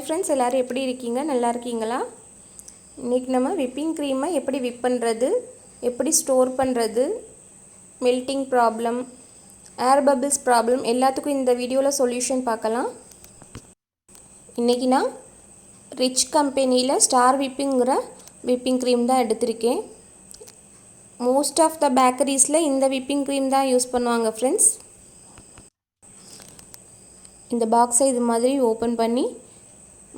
Friends, எல்லோரும் எப்படி இருக்கீங்க? நல்லா இருக்கீங்களா? இன்றைக்கி நம்ம விப்பிங் க்ரீமை எப்படி விப் பண்ணுறது, எப்படி ஸ்டோர் பண்ணுறது, மெல்ட்டிங் ப்ராப்ளம், ஏர் பபிள்ஸ் ப்ராப்ளம் எல்லாத்துக்கும் இந்த வீடியோவில் சொல்யூஷன் பார்க்கலாம். இன்றைக்கி நான் ரிச் கம்பெனியில் ஸ்டார் விப்பிங்கிற விப்பிங் க்ரீம் தான் எடுத்திருக்கேன். மோஸ்ட் ஆஃப் த பேக்கரிஸில் இந்த விப்பிங் க்ரீம் தான் யூஸ் பண்ணுவாங்க ஃப்ரெண்ட்ஸ். இந்த பாக்ஸை இது மாதிரி ஓப்பன் பண்ணி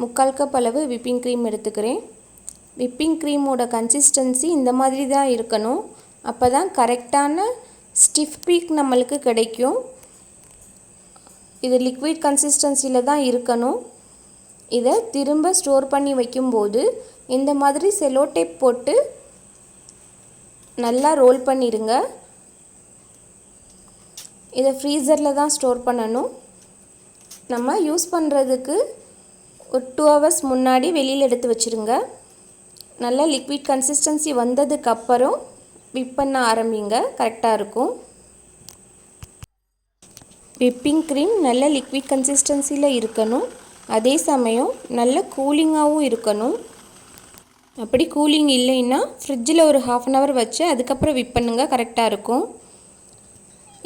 3/4 கப் அளவு விப்பிங் க்ரீம் எடுத்துக்கிறேன். விப்பிங் க்ரீமோட கன்சிஸ்டன்சி இந்த மாதிரி தான் இருக்கணும். அப்போ தான் கரெக்டான ஸ்டிஃப் பீக் நம்மளுக்கு கிடைக்கும். இது லிக்விட் கன்சிஸ்டன்சியில் தான் இருக்கணும். இதை திரும்ப ஸ்டோர் பண்ணி வைக்கும்போது இந்த மாதிரி செலோ டேப் போட்டு நல்லா ரோல் பண்ணிடுங்க. இதை ஃப்ரீசரில் தான் ஸ்டோர் பண்ணணும். நம்ம யூஸ் பண்ணுறதுக்கு ஒரு 2 hours முன்னாடி வெளியில் எடுத்து வச்சுருங்க. நல்லா லிக்விட் கன்சிஸ்டன்சி வந்ததுக்கப்புறம் விப் பண்ண ஆரம்பிங்க, கரெக்டாக இருக்கும். விப்பிங் க்ரீம் நல்ல லிக்விட் கன்சிஸ்டன்சியில் இருக்கணும். அதே சமயம் நல்ல கூலிங்காகவும் இருக்கணும். அப்படி கூலிங் இல்லைன்னா ஃப்ரிட்ஜில் ஒரு 1/2 hour வச்சு அதுக்கப்புறம் விப் பண்ணுங்க, கரெக்டாக இருக்கும்.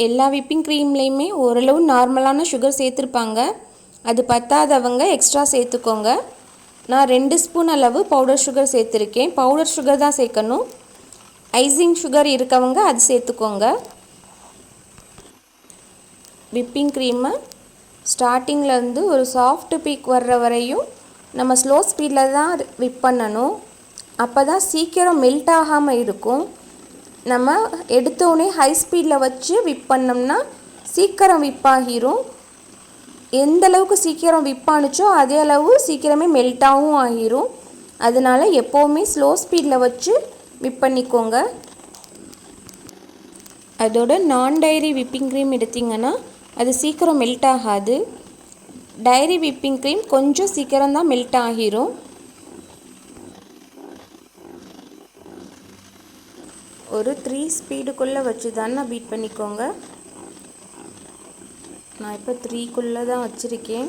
எல்லா விப்பிங் க்ரீம்லேயுமே ஓரளவு நார்மலான சுகர் சேர்த்துருப்பாங்க. அது பத்தாதவங்க எக்ஸ்ட்ரா சேர்த்துக்கோங்க. நான் 2 ஸ்பூன் அளவு பவுடர் சுகர் சேர்த்துருக்கேன். பவுடர் சுகர் தான் சேர்க்கணும். ஐசிங் சுகர் இருக்கவங்க அது சேர்த்துக்கோங்க. விப்பிங் க்ரீமை ஸ்டார்டிங்லேருந்து ஒரு சாஃப்ட் பீக் வர்ற வரையும் நம்ம ஸ்லோ ஸ்பீடில் தான் விப் பண்ணணும். அப்போ தான் சீக்கிரம் மெல்ட் ஆகாமல் இருக்கும். நம்ம எடுத்தோடனே ஹை ஸ்பீடில் வச்சு விப் பண்ணோம்னா சீக்கிரம் விப் ஆகிரும். எந்த அளவுக்கு சீக்கிரம் விப் ஆணுச்சோ அதே அளவு சீக்கிரமே மெல்ட்டாகவும் ஆகிரும். அதனால் எப்போவுமே ஸ்லோ ஸ்பீடில் வச்சு விப் பண்ணிக்கோங்க. அதோட நான் டைரி விப்பிங் க்ரீம் எடுத்திங்கன்னா அது சீக்கிரம் மெல்ட் ஆகாது. டைரி விப்பிங் க்ரீம் கொஞ்சம் சீக்கிரம் தான் மெல்ட் ஆகிரும். ஒரு 3 ஸ்பீடுக்குள்ளே வச்சு தானே பீட் பண்ணிக்கோங்க. நான் இப்போ 3க்குள்ளே தான் வச்சுருக்கேன்.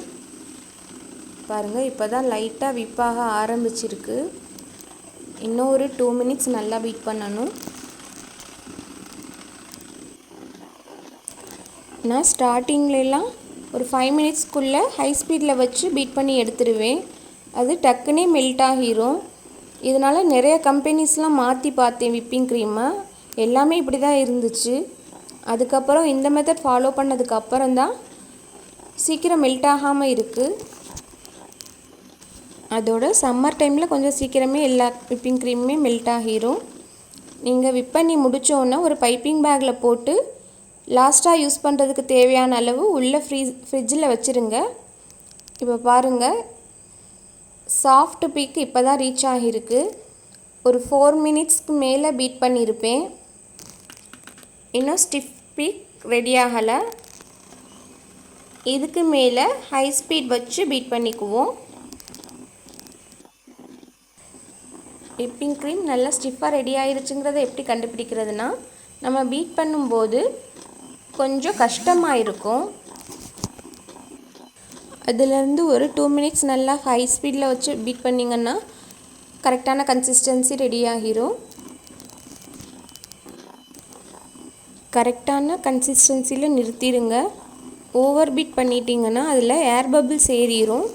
பாருங்கள், இப்போ தான் லைட்டாக விப்பாக ஆரம்பிச்சிருக்கு. இன்னும் ஒரு 2 minutes நல்லா பீட் பண்ணணும். நான் ஸ்டார்டிங்லாம் ஒரு 5 minutesக்குள்ளே ஹை ஸ்பீடில் வச்சு பீட் பண்ணி எடுத்துடுவேன். அது டக்குன்னே மெல்ட் ஆகிரும். இதனால் நிறைய கம்பெனிஸ்லாம் மாற்றி பார்த்தேன் விப்பிங் க்ரீமை. எல்லாமே இப்படி தான் இருந்துச்சு. அதுக்கப்புறம் இந்த மெத்தட் ஃபாலோ பண்ணதுக்கப்புறம் தான் சீக்கிரம் மெல்ட் ஆகாமல் இருக்குது. அதோட சம்மர் டைமில் கொஞ்சம் சீக்கிரமே எல்லா விப்பிங் க்ரீமுமே மெல்ட் ஆகிரும். நீங்கள் விப் பண்ணி முடித்தோன்னே ஒரு பைப்பிங் பேக்கில் போட்டு லாஸ்ட்டாக யூஸ் பண்ணுறதுக்கு தேவையான அளவு உள்ளே ஃப்ரிட்ஜில் வச்சுருங்க. இப்போ பாருங்கள், சாஃப்ட் பீக் இப்போ தான் ரீச் ஆகியிருக்கு. ஒரு 4 minutesக்கு மேலே பீட் பண்ணியிருப்பேன். இன்னும் ஸ்டிஃப் பீக் ரெடி ஆகலை. இதுக்கு மேலே ஹை ஸ்பீட் வச்சு பீட் பண்ணிக்குவோம். விப்பிங் க்ரீம் நல்லா ஸ்டிஃபாக ரெடி ஆகிருச்சுங்கிறத எப்படி கண்டுபிடிக்கிறதுனா, நம்ம பீட் பண்ணும்போது கொஞ்சம் கஷ்டமாக இருக்கும். அதுலேருந்து ஒரு 2 minutes நல்லா ஹை ஸ்பீடில் வச்சு பீட் பண்ணிங்கன்னா கரெக்டான கன்சிஸ்டன்சி ரெடி ஆகிரும். கரெக்டான கன்சிஸ்டன்சியில் நிறுத்திடுங்க. ஓவர் பீட் பண்ணிட்டீங்கன்னா அதில் ஏர் பபிள்ஸ் ஏறிடும்.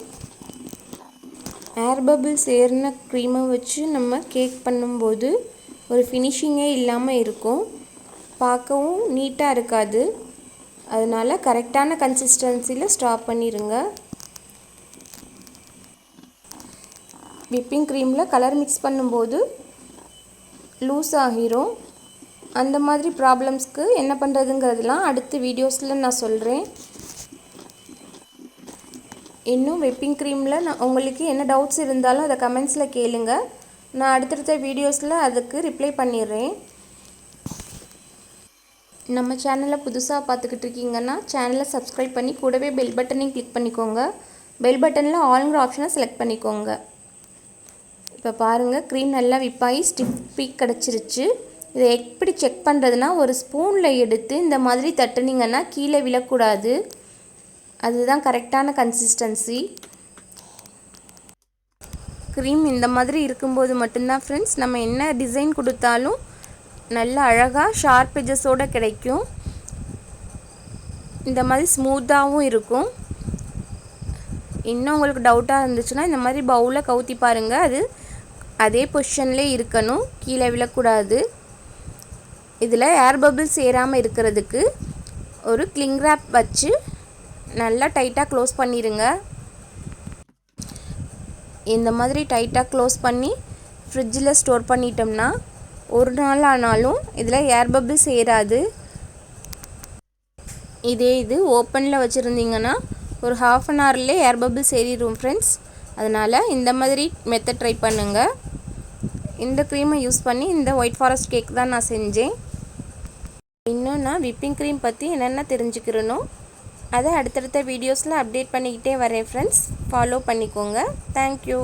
ஏர் பபிள்ஸ் ஏறின க்ரீமை வச்சு நம்ம கேக் பண்ணும்போது ஒரு ஃபினிஷிங்கே இல்லாமல் இருக்கும். பார்க்கவும் நீட்டாக இருக்காது. அதனால் கரெக்டான கன்சிஸ்டன்சியில் ஸ்டாப் பண்ணிடுங்க. விப்பிங் க்ரீமில் கலர் மிக்ஸ் பண்ணும்போது லூஸ் ஆகிரும். அந்த மாதிரி ப்ராப்ளம்ஸ்க்கு என்ன பண்ணுறதுங்கிறதுலாம் அடுத்த வீடியோஸில் நான் சொல்கிறேன். இன்னும் விப்பிங் க்ரீமில் உங்களுக்கு என்ன டவுட்ஸ் இருந்தாலும் அதை கமெண்ட்ஸில் கேளுங்க. நான் அடுத்தடுத்த வீடியோஸில் அதுக்கு ரிப்ளை பண்ணிடுறேன். நம்ம சேனலை புதுசாக பார்த்துக்கிட்டு இருக்கீங்கன்னா சேனலை சப்ஸ்கிரைப் பண்ணி கூடவே பெல் பட்டனையும் கிளிக் பண்ணிக்கோங்க. பெல் பட்டனில் ஆல்ங்கிற ஆப்ஷனை செலக்ட் பண்ணிக்கோங்க. இப்போ பாருங்கள், க்ரீம் நல்லா விப்பாகி ஸ்டிஃப் பீக் கிடச்சிருச்சு. இதை எப்படி செக் பண்ணுறதுனா, ஒரு ஸ்பூனில் எடுத்து இந்த மாதிரி தட்டுனீங்கன்னா கீழே விழக்கூடாது. அதுதான் கரெக்டான கன்சிஸ்டன்சி. க்ரீம் இந்த மாதிரி இருக்கும்போது மட்டும்தான் ஃப்ரெண்ட்ஸ் நம்ம என்ன டிசைன் கொடுத்தாலும் நல்ல அழகாக ஷார்ப் எட்ஜஸோடு கிடைக்கும். இந்த மாதிரி ஸ்மூத்தாகவும் இருக்கும். இன்னும் உங்களுக்கு டவுட்டாக இருந்துச்சுன்னா இந்த மாதிரி பவுலில் கவுத்தி பாருங்கள். அது அதே பொசிஷன்லேயே இருக்கணும், கீழே விழக்கூடாது. இதில் ஏர் பபிள்ஸ் ஏறாமல் இருக்கிறதுக்கு ஒரு கிளிங் ராப் வச்சு நல்லா டைட்டாக க்ளோஸ் பண்ணிடுங்க. இந்த மாதிரி டைட்டாக க்ளோஸ் பண்ணி ஃப்ரிட்ஜில் ஸ்டோர் பண்ணிட்டோம்னா ஒரு நாள் ஆனாலும் இதில் ஏர் பபிள்ஸ் ஏறாது. இதே இது ஓப்பனில் வச்சுருந்தீங்கன்னா ஒரு ½ அன் ஹவர்லேயே ஏர் பபிள்ஸ் ஏறிடும் ஃப்ரெண்ட்ஸ். அதனால் இந்த மாதிரி மெத்தட் ட்ரை பண்ணுங்கள். இந்த க்ரீமை யூஸ் பண்ணி இந்த ஒயிட் ஃபாரஸ்ட் கேக் தான் நான் செஞ்சேன். இன்னும் நான் விப்பிங் க்ரீம் பற்றி என்னென்ன தெரிஞ்சுக்கிறனோ அதை அடுத்தடுத்த வீடியோஸில் அப்டேட் பண்ணிக்கிட்டே வரேன் ஃப்ரெண்ட்ஸ். ஃபாலோ பண்ணிக்கோங்க. தேங்க்யூ.